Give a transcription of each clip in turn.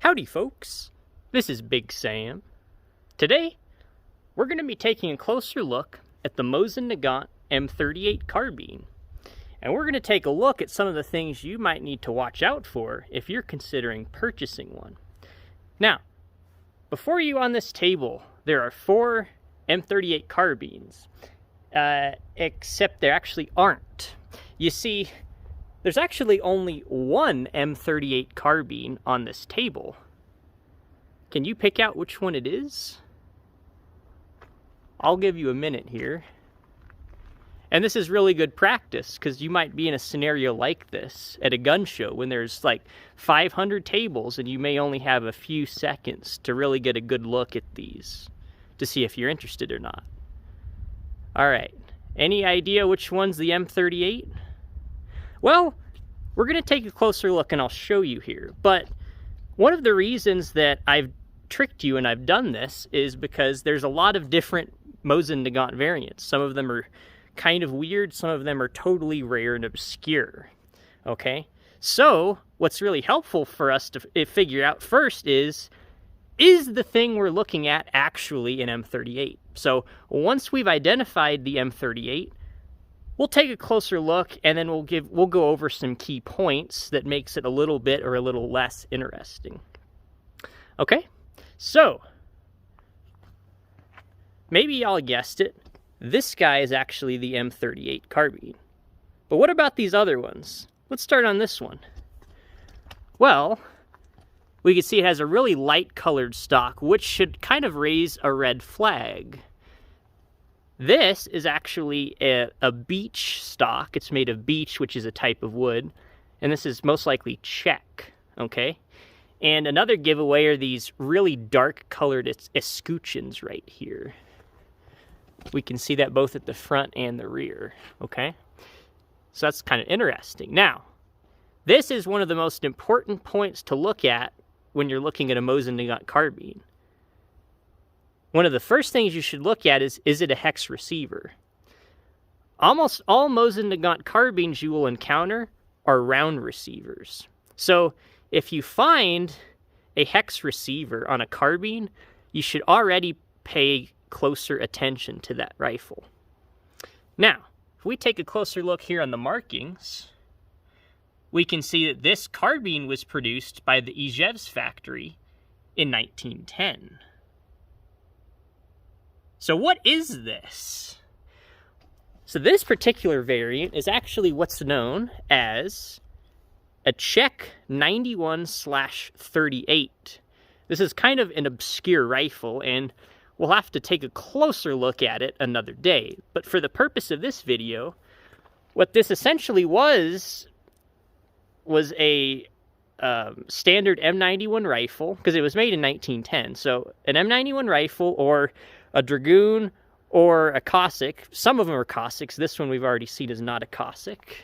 Howdy folks, this is Big Sam. Today, we're going to be taking a closer look at the Mosin Nagant M38 carbine. And we're going to take a look at some of the things you might need to watch out for if you're considering purchasing one. Now, before you on this table, there are 4 M38 carbines, except there actually aren't. You see, there's actually only one M38 carbine on this table. Can you pick out which one it is? I'll give you a minute here. And this is really good practice because you might be in a scenario like this at a gun show when there's like 500 tables and you may only have a few seconds to really get a good look at these to see if you're interested or not. All right, any idea which one's the M38? Well, we're going to take a closer look and I'll show you here. But one of the reasons that I've tricked you and I've done this is because there's a lot of different Mosin Nagant variants. Some of them are kind of weird, some of them are totally rare and obscure. Okay? So, what's really helpful for us to figure out first is the thing we're looking at actually an M38? So, once we've identified the M38, we'll take a closer look and then we'll go over some key points that makes it a little bit or a little less interesting. Okay? So, maybe y'all guessed it. This guy is actually the M38 carbine. But what about these other ones? Let's start on this one. Well, we can see it has a really light colored stock, which should kind of raise a red flag. This is actually a beech stock. It's made of beech, which is a type of wood. And this is most likely Czech, okay? And another giveaway are these really dark colored Escutcheons right here. We can see that both at the front and the rear, okay? So that's kind of interesting. Now, this is one of the most important points to look at when you're looking at a Mosin Nagant carbine. One of the first things you should look at is it a hex receiver? Almost all Mosin Nagant carbines you will encounter are round receivers. So if you find a hex receiver on a carbine, you should already pay closer attention to that rifle. Now, if we take a closer look here on the markings, we can see that this carbine was produced by the Ijev's factory in 1910. So what is this? So this particular variant is actually what's known as a Czech 91/38. This is kind of an obscure rifle, and we'll have to take a closer look at it another day. But for the purpose of this video, what this essentially was a standard M91 rifle, because it was made in 1910. So an M91 rifle or a Dragoon or a Cossack. Some of them are Cossacks. This one we've already seen is not a Cossack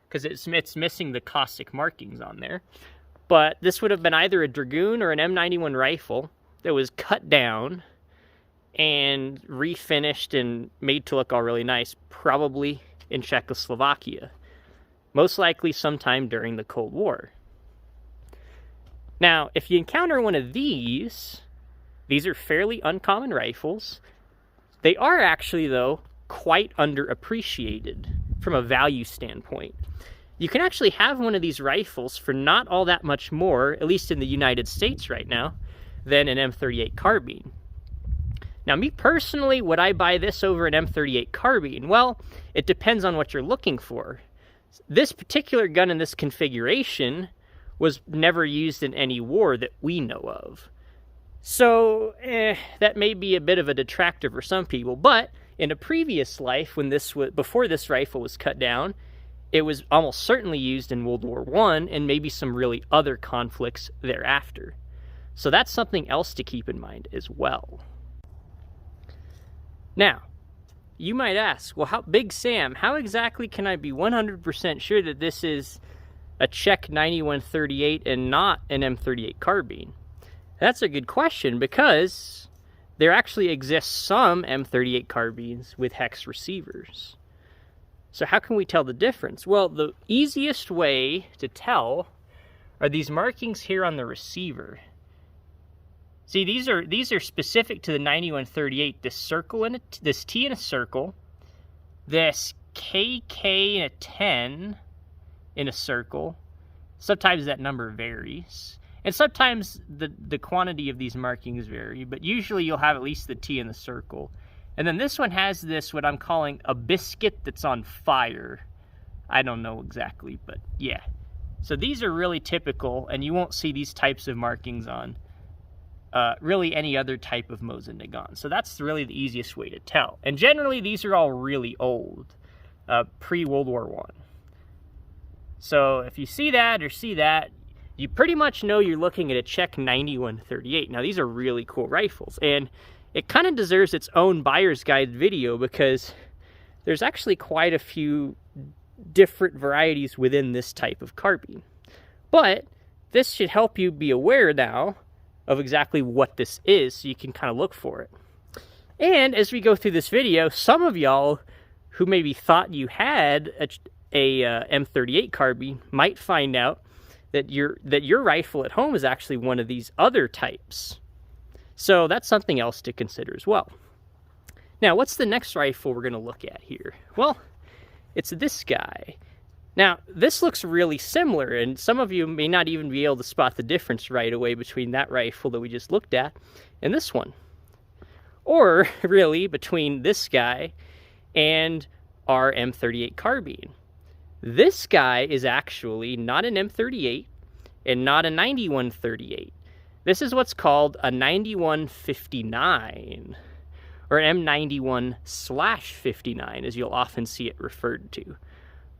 because it's missing the Cossack markings on there. But this would have been either a Dragoon or an M91 rifle that was cut down and refinished and made to look all really nice, probably in Czechoslovakia. Most likely sometime during the Cold War. Now, if you encounter one of these are fairly uncommon rifles. They are actually, though, quite underappreciated from a value standpoint. You can actually have one of these rifles for not all that much more, at least in the United States right now, than an M38 carbine. Now, me personally, would I buy this over an M38 carbine? Well, it depends on what you're looking for. This particular gun in this configuration was never used in any war that we know of. So, that may be a bit of a detractor for some people, but in a previous life, before this rifle was cut down, it was almost certainly used in World War I and maybe some really other conflicts thereafter. So that's something else to keep in mind as well. Now, you might ask, well, Big Sam, how exactly can I be 100% sure that this is a Czech 91/38 and not an M38 carbine? That's a good question because there actually exists some M38 carbines with hex receivers. So how can we tell the difference? Well, the easiest way to tell are these markings here on the receiver. See, these are specific to the 9138. This circle and this T in a circle, this KK and a 10 in a circle. Sometimes that number varies. And sometimes the quantity of these markings vary, but usually you'll have at least the T in the circle. And then this one has this, what I'm calling a biscuit that's on fire. I don't know exactly, but yeah. So these are really typical, and you won't see these types of markings on really any other type of Mosin Nagant. So that's really the easiest way to tell. And generally these are all really old, pre-World War I. So if you see that or see that, you pretty much know you're looking at a Czech 9138. Now these are really cool rifles, and it kind of deserves its own buyer's guide video because there's actually quite a few different varieties within this type of carbine. But this should help you be aware now of exactly what this is, so you can kind of look for it. And as we go through this video, some of y'all who maybe thought you had a M38 carbine might find out that your rifle at home is actually one of these other types. So that's something else to consider as well. Now, what's the next rifle we're going to look at here? Well, it's this guy. Now, this looks really similar, and some of you may not even be able to spot the difference right away between that rifle that we just looked at and this one. Or, really, between this guy and our M38 carbine. This guy is actually not an M38 and not a 9138. This is what's called a 9159, or M91/59, as you'll often see it referred to.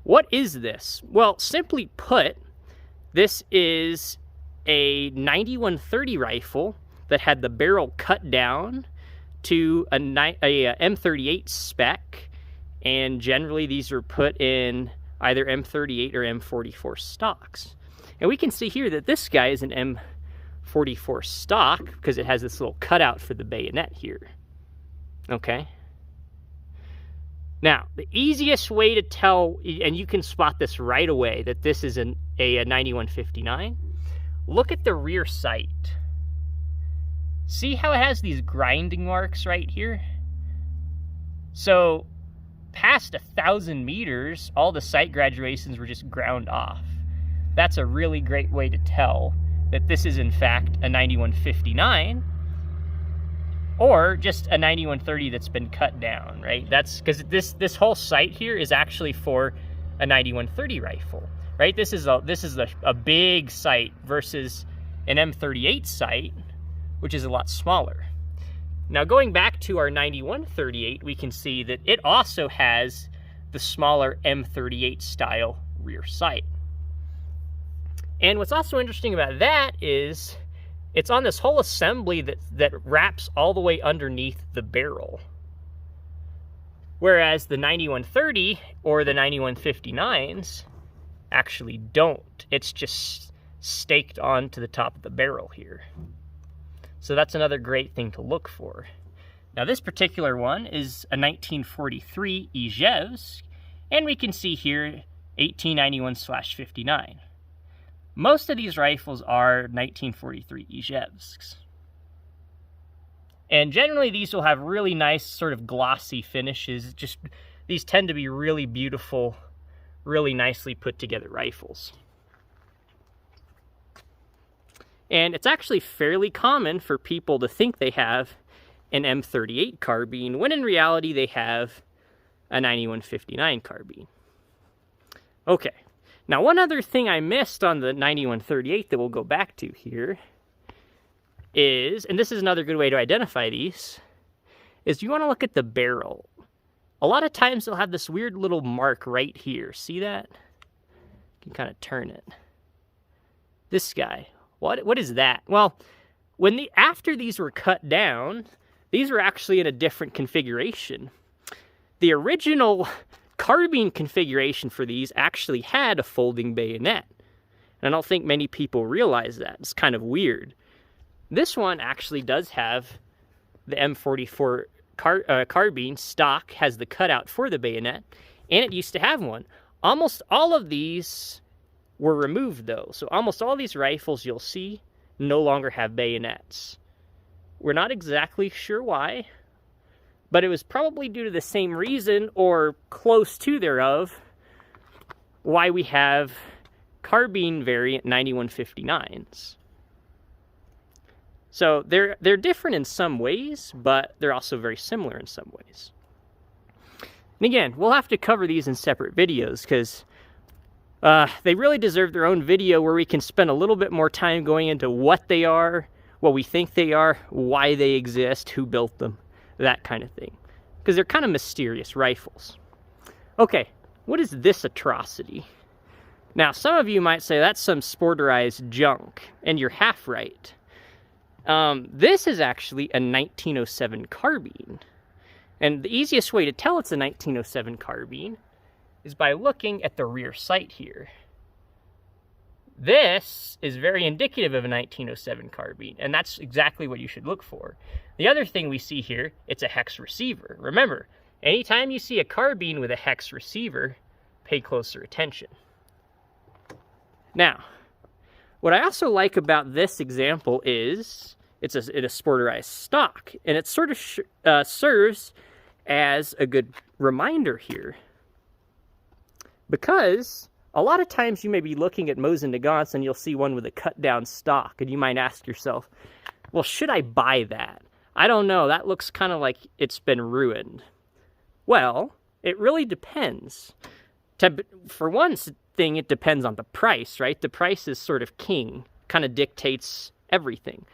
What is this? Well, simply put, this is a 9130 rifle that had the barrel cut down to a M38 spec, and generally these are put in either M38 or M44 stocks. And we can see here that this guy is an M44 stock because it has this little cutout for the bayonet here. Okay? Now, the easiest way to tell, and you can spot this right away, that this is a 9159, look at the rear sight. See how it has these grinding marks right here? So, past 1,000 meters, all the sight graduations were just ground off. That's a really great way to tell that this is in fact a 9159 or just a 9130 that's been cut down, right? That's because this whole sight here is actually for a 9130 rifle, right? This is a big sight versus an M38 sight, which is a lot smaller. Now, going back to our 9138, we can see that it also has the smaller M38 style rear sight. And what's also interesting about that is it's on this whole assembly that wraps all the way underneath the barrel. Whereas the 9130 or the 9159s actually don't. It's just staked onto the top of the barrel here. So that's another great thing to look for. Now this particular one is a 1943 Ijevsk, and we can see here 1891/59. Most of these rifles are 1943 Ijevsks. And generally these will have really nice sort of glossy finishes. These tend to be really beautiful, really nicely put together rifles. And it's actually fairly common for people to think they have an M38 carbine, when in reality they have a 9159 carbine. Okay, now one other thing I missed on the 9138 that we'll go back to here is, and this is another good way to identify these, is you want to look at the barrel. A lot of times they'll have this weird little mark right here. See that? You can kind of turn it. This guy. What is that? Well, after these were cut down, these were actually in a different configuration. The original carbine configuration for these actually had a folding bayonet. And I don't think many people realize that. It's kind of weird. This one actually does have the M44 carbine stock, has the cutout for the bayonet, and it used to have one. Almost all of these were removed, though. So almost all these rifles you'll see no longer have bayonets. We're not exactly sure why, but it was probably due to the same reason, or close to thereof, why we have carbine variant 9159s. So they're different in some ways, but they're also very similar in some ways. And again, we'll have to cover these in separate videos, because they really deserve their own video where we can spend a little bit more time going into what they are, what we think they are, why they exist, who built them, that kind of thing. Because they're kind of mysterious rifles. Okay, what is this atrocity? Now, some of you might say that's some sporterized junk, and you're half right. This is actually a 1907 carbine. And the easiest way to tell it's a 1907 carbine is by looking at the rear sight here. This is very indicative of a 1907 carbine, and that's exactly what you should look for. The other thing we see here, it's a hex receiver. Remember, anytime you see a carbine with a hex receiver, pay closer attention. Now, what I also like about this example is it's a sporterized stock, and it sort of serves as a good reminder here. Because a lot of times you may be looking at Mosin Nagants and you'll see one with a cut down stock, and you might ask yourself, well, should I buy that? I don't know, that looks kind of like it's been ruined. Well, it really depends. For one thing, it depends on the price, right? The price is sort of king, kind of dictates everything.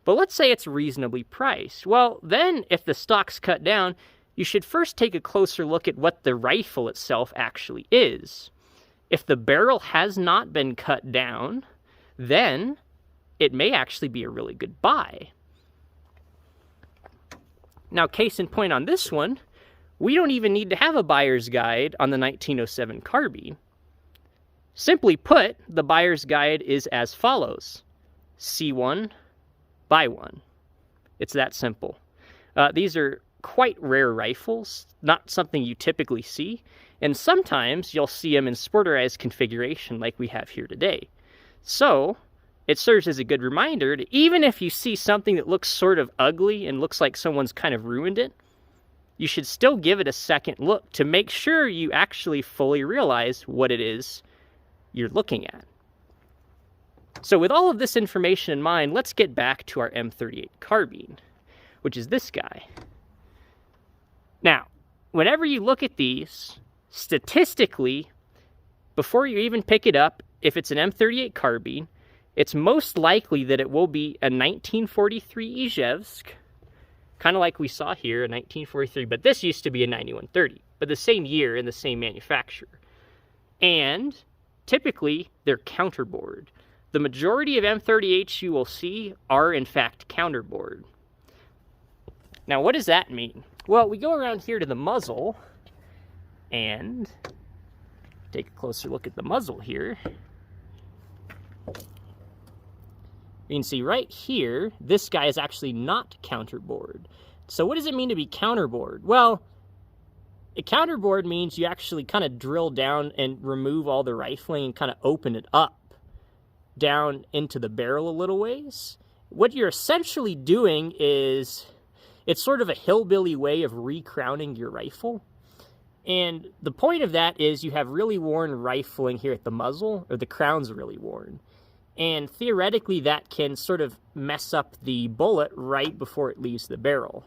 But let's say it's reasonably priced. Well, then if the stock's cut down, you should first take a closer look at what the rifle itself actually is. If the barrel has not been cut down, then it may actually be a really good buy. Now, case in point on this one, we don't even need to have a buyer's guide on the 1907 carbine. Simply put, the buyer's guide is as follows. See one, buy one. It's that simple. These are quite rare rifles, not something you typically see, and sometimes you'll see them in sporterized configuration like we have here today. So it serves as a good reminder to, even if you see something that looks sort of ugly and looks like someone's kind of ruined it, you should still give it a second look to make sure you actually fully realize what it is you're looking at. So with all of this information in mind, let's get back to our M38 carbine, which is this guy. Now, whenever you look at these, statistically, before you even pick it up, if it's an M38 carbine, it's most likely that it will be a 1943 Izhevsk, kind of like we saw here, a 1943, but this used to be a 9130, but the same year and the same manufacturer. And typically, they're counterbored. The majority of M38s you will see are, in fact, counterbored. Now, what does that mean? Well, we go around here to the muzzle and take a closer look at the muzzle here. You can see right here, this guy is actually not counterbored. So what does it mean to be counterbored? Well, a counterboard means you actually kind of drill down and remove all the rifling and kind of open it up down into the barrel a little ways. What you're essentially doing is, it's sort of a hillbilly way of recrowning your rifle. And the point of that is you have really worn rifling here at the muzzle, or the crown's really worn. And theoretically that can sort of mess up the bullet right before it leaves the barrel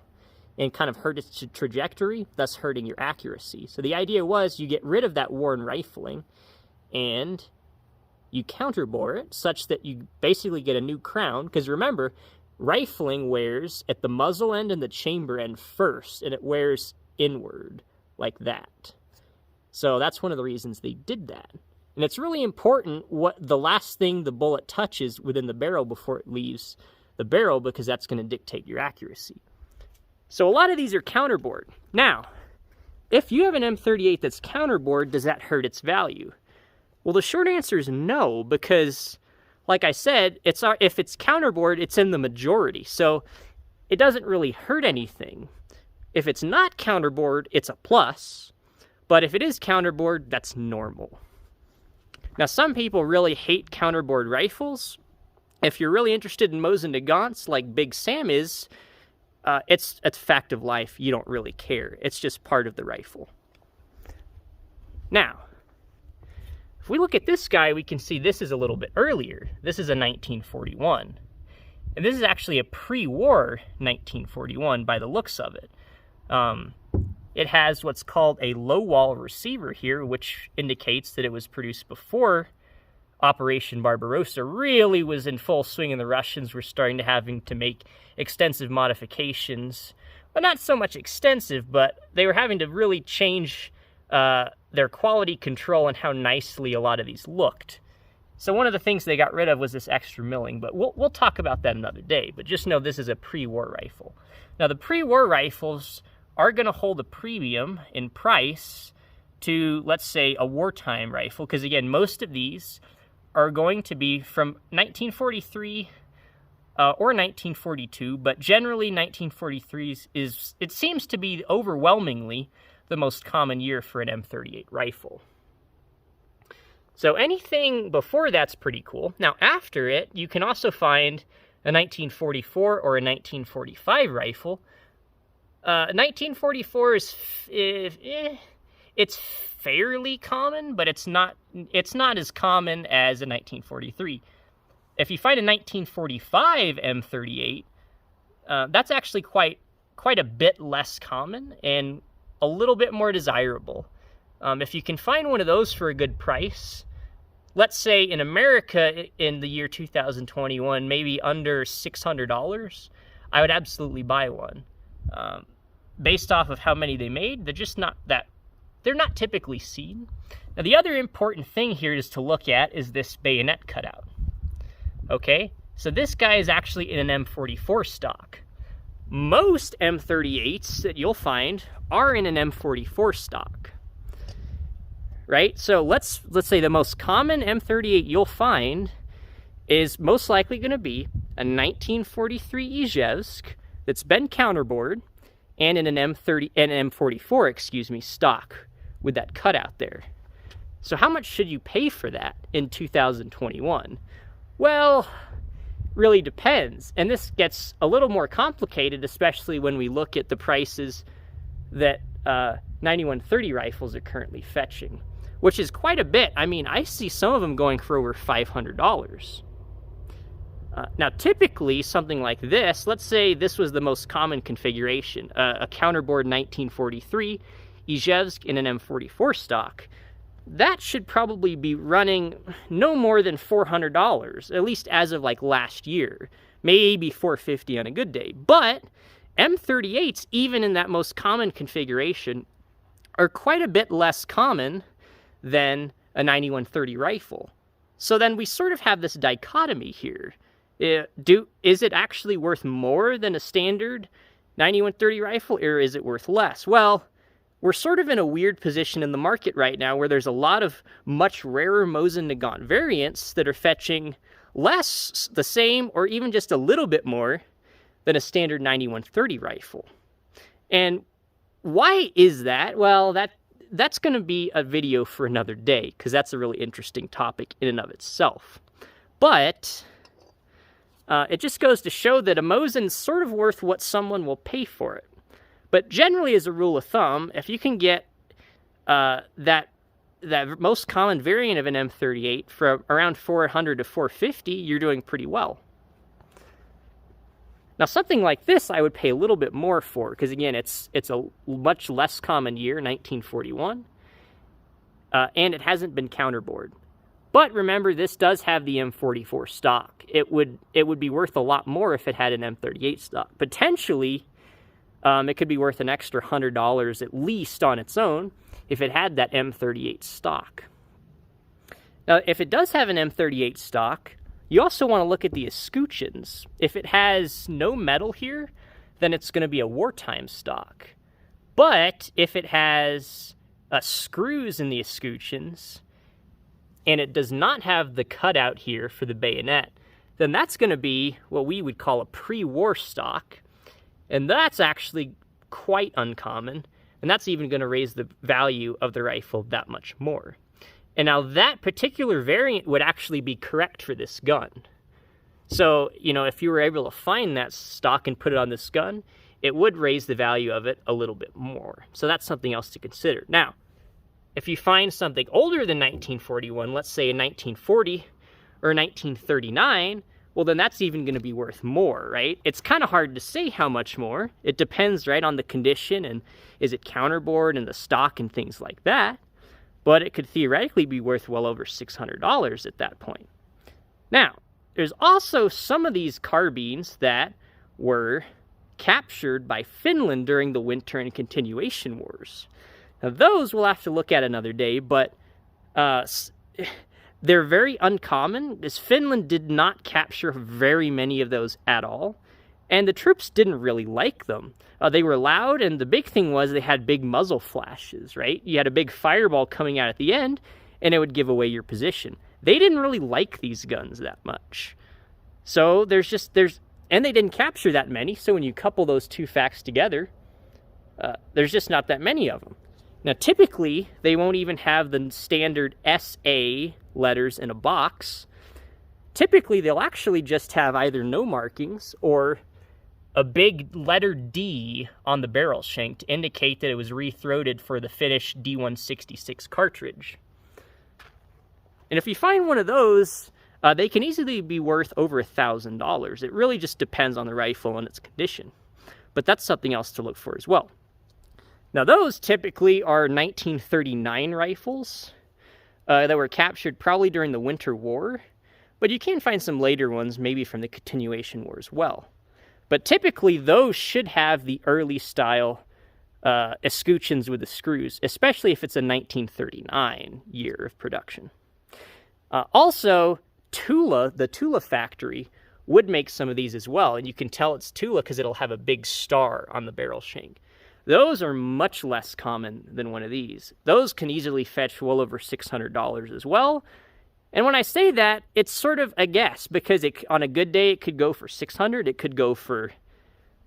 and kind of hurt its trajectory, thus hurting your accuracy. So the idea was you get rid of that worn rifling and you counterbore it such that you basically get a new crown. Because remember, rifling wears at the muzzle end and the chamber end first, and it wears inward like that. So that's one of the reasons they did that. And it's really important what the last thing the bullet touches within the barrel before it leaves the barrel, because that's going to dictate your accuracy. So a lot of these are counterbored. Now, if you have an M38 that's counterbored, does that hurt its value? Well, the short answer is no, because like I said, if it's counterbored, it's in the majority, so it doesn't really hurt anything. If it's not counterbored, it's a plus, but if it is counterbored, that's normal. Now, some people really hate counterbore rifles. If you're really interested in Mosin Nagants like Big Sam is, it's a fact of life. You don't really care. It's just part of the rifle. Now, if we look at this guy, we can see this is a little bit earlier. This is a 1941. And this is actually a pre-war 1941 by the looks of it. It has what's called a low-wall receiver here, which indicates that it was produced before Operation Barbarossa really was in full swing and the Russians were starting to having to make extensive modifications. Well, not so much extensive, but they were having to really change their quality control and how nicely a lot of these looked. So one of the things they got rid of was this extra milling, but we'll talk about that another day. But just know this is a pre-war rifle. Now, the pre-war rifles are going to hold a premium in price to, let's say, a wartime rifle, because again, most of these are going to be from 1943 or 1942, but generally 1943 it seems to be overwhelmingly the most common year for an M38 rifle. So anything before that's pretty cool. Now, after it, you can also find a 1944 or a 1945 rifle. 1944 is it's fairly common, but it's not as common as a 1943. If you find a 1945 M38, that's actually quite a bit less common and a little bit more desirable. If you can find one of those for a good price, let's say in America in the year 2021, maybe under $600, I would absolutely buy one. Based off of how many they made, they're not typically seen. Now, the other important thing here is to look at is this bayonet cutout. Okay, so this guy is actually in an M44 stock. Most M38s that you'll find are in an M44 stock, right? So let's say the most common M38 you'll find is most likely going to be a 1943 Izhevsk that's been counterbored and in an M44, stock with that cutout there. So how much should you pay for that in 2021? Well, really depends. And this gets a little more complicated, especially when we look at the prices that 9130 rifles are currently fetching, which is quite a bit. I mean, I see some of them going for over $500. Now, typically, something like this, let's say this was the most common configuration, a counterboard 1943 Izhevsk in an M44 stock. That should probably be running no more than $400, at least as of like last year. Maybe $450 on a good day. But M38s, even in that most common configuration, are quite a bit less common than a 9130 rifle. So then we sort of have this dichotomy here. Is it actually worth more than a standard 9130 rifle, or is it worth less? Well, we're sort of in a weird position in the market right now where there's a lot of much rarer Mosin Nagant variants that are fetching less, the same, or even just a little bit more than a standard 9130 rifle. And why is that? Well, that's going to be a video for another day, because that's a really interesting topic in and of itself. But it just goes to show that a Mosin's sort of worth what someone will pay for it. But generally, as a rule of thumb, if you can get that most common variant of an M38 from around $400 to $450, you're doing pretty well. Now, something like this I would pay a little bit more for, because again, it's a much less common year, 1941, and it hasn't been counterbored. But remember, this does have the M44 stock. It would be worth a lot more if it had an M38 stock. Potentially, it could be worth an extra $100 at least on its own if it had that M38 stock. Now, if it does have an M38 stock, you also want to look at the Escutcheons. If it has no metal here, then it's going to be a wartime stock. But if it has screws in the Escutcheons, and it does not have the cutout here for the bayonet, then that's going to be what we would call a pre-war stock. And that's actually quite uncommon, and that's even going to raise the value of the rifle that much more. And now that particular variant would actually be correct for this gun. So, you know, if you were able to find that stock and put it on this gun, it would raise the value of it a little bit more. So that's something else to consider. Now, if you find something older than 1941, let's say in 1940 or 1939, well, then that's even going to be worth more, right? It's kind of hard to say how much more. It depends, right, on the condition and is it counterbored and the stock and things like that. But it could theoretically be worth well over $600 at that point. Now, there's also some of these carbines that were captured by Finland during the Winter and Continuation Wars. Now, those we'll have to look at another day, but they're very uncommon, as Finland did not capture very many of those at all, and the troops didn't really like them. They were loud, and the big thing was they had big muzzle flashes, right? You had a big fireball coming out at the end, and it would give away your position. They didn't really like these guns that much. So and they didn't capture that many, so when you couple those two facts together, there's just not that many of them. Now, typically, they won't even have the standard SA letters in a box. Typically, they'll actually just have either no markings or a big letter D on the barrel shank to indicate that it was re-throated for the finished D166 cartridge. And if you find one of those, they can easily be worth over $1,000. It really just depends on the rifle and its condition. But that's something else to look for as well. Now, those typically are 1939 rifles that were captured probably during the Winter War, but you can find some later ones, maybe from the Continuation War as well. But typically, those should have the early style escutcheons with the screws, especially if it's a 1939 year of production. Also, Tula, the Tula factory, would make some of these as well, and you can tell it's Tula because it'll have a big star on the barrel shank. Those are much less common than one of these. Those can easily fetch well over $600 as well. And when I say that, it's sort of a guess, because on a good day, it could go for $600, it could go for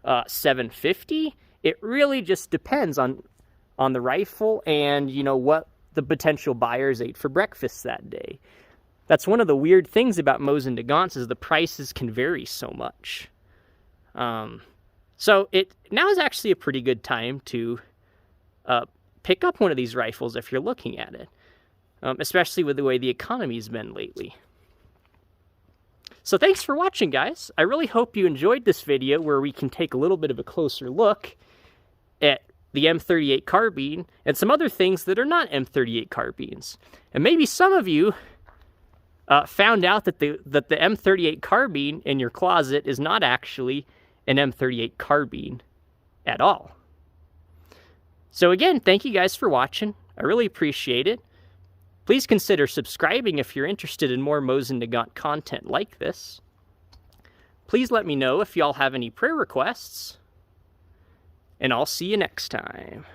$750. It really just depends on the rifle and, you know, what the potential buyers ate for breakfast that day. That's one of the weird things about Mosin Nagants is the prices can vary so much. So now is actually a pretty good time to pick up one of these rifles if you're looking at it, especially with the way the economy's been lately. So thanks for watching, guys. I really hope you enjoyed this video where we can take a little bit of a closer look at the M38 carbine and some other things that are not M38 carbines. And maybe some of you found out that the M38 carbine in your closet is not actually an M38 carbine at all. So again, thank you guys for watching. I really appreciate it. Please consider subscribing if you're interested in more Mosin Nagant content like this. Please let me know if y'all have any prayer requests, and I'll see you next time.